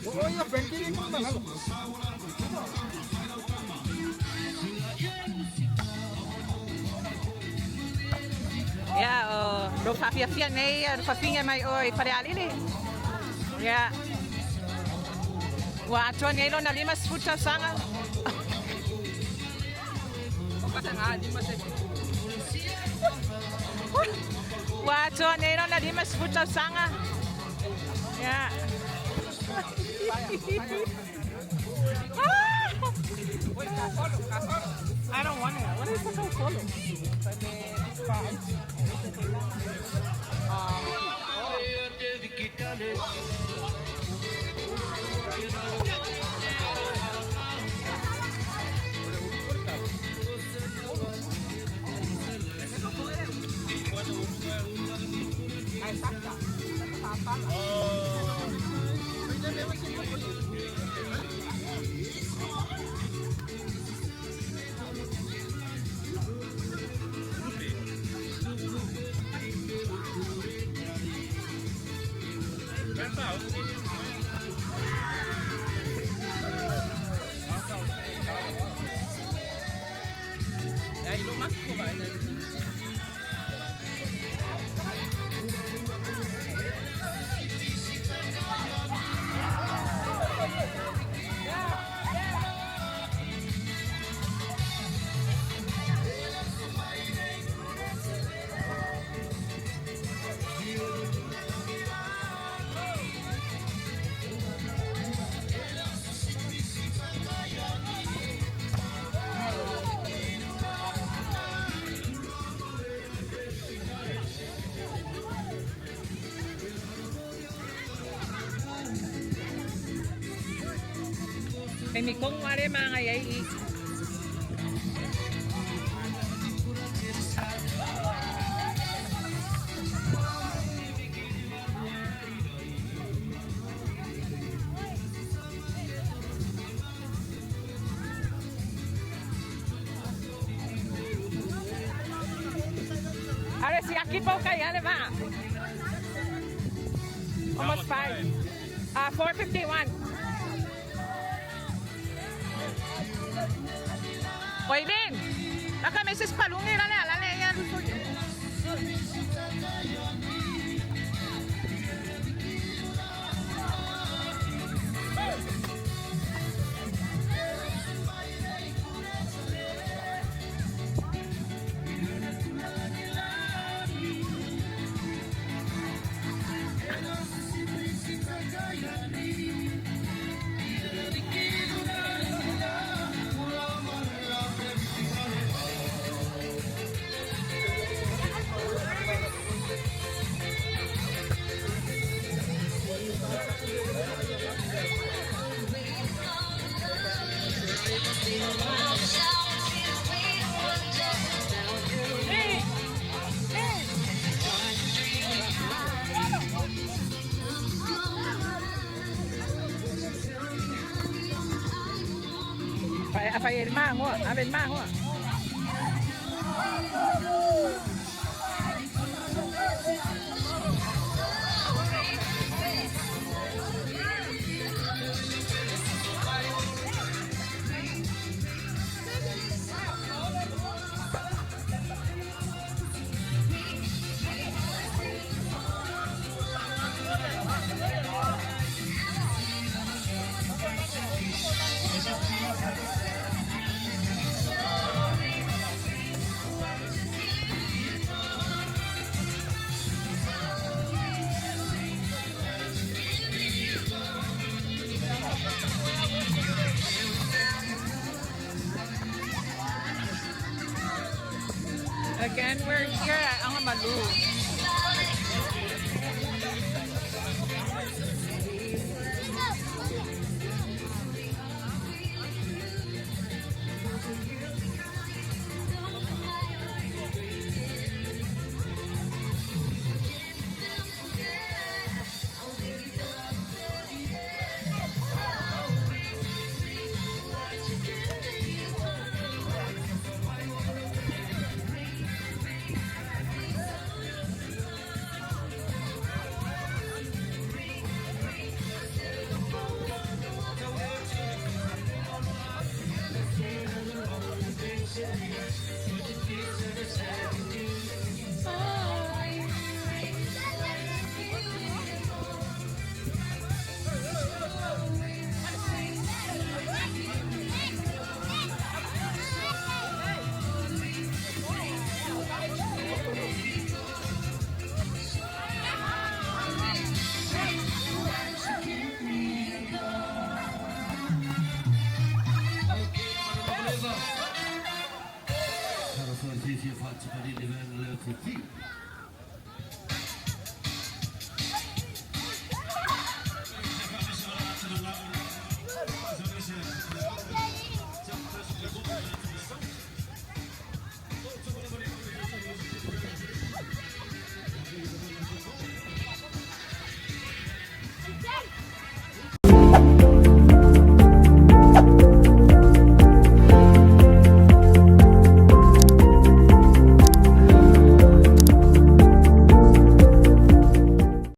Oye, Frankie, ¿cómo estás? Ja, lo fafia nee, fafinha mai oi para ali. Ja. Wa to nei lo na lima futa sanga. Wa to nei lo na lima futa sanga. Ja. I don't want it. What is the solo? Ja, Elon Musk vorbei. May mikong wari mga yay. Ahora sí, aquí poca ya le va. Almost 5. 4:51. Oy, Lin! Baka Mrs. Palungi na alala yan. Phải mang quá, bên mang quá. Again, we're here at Angamalu.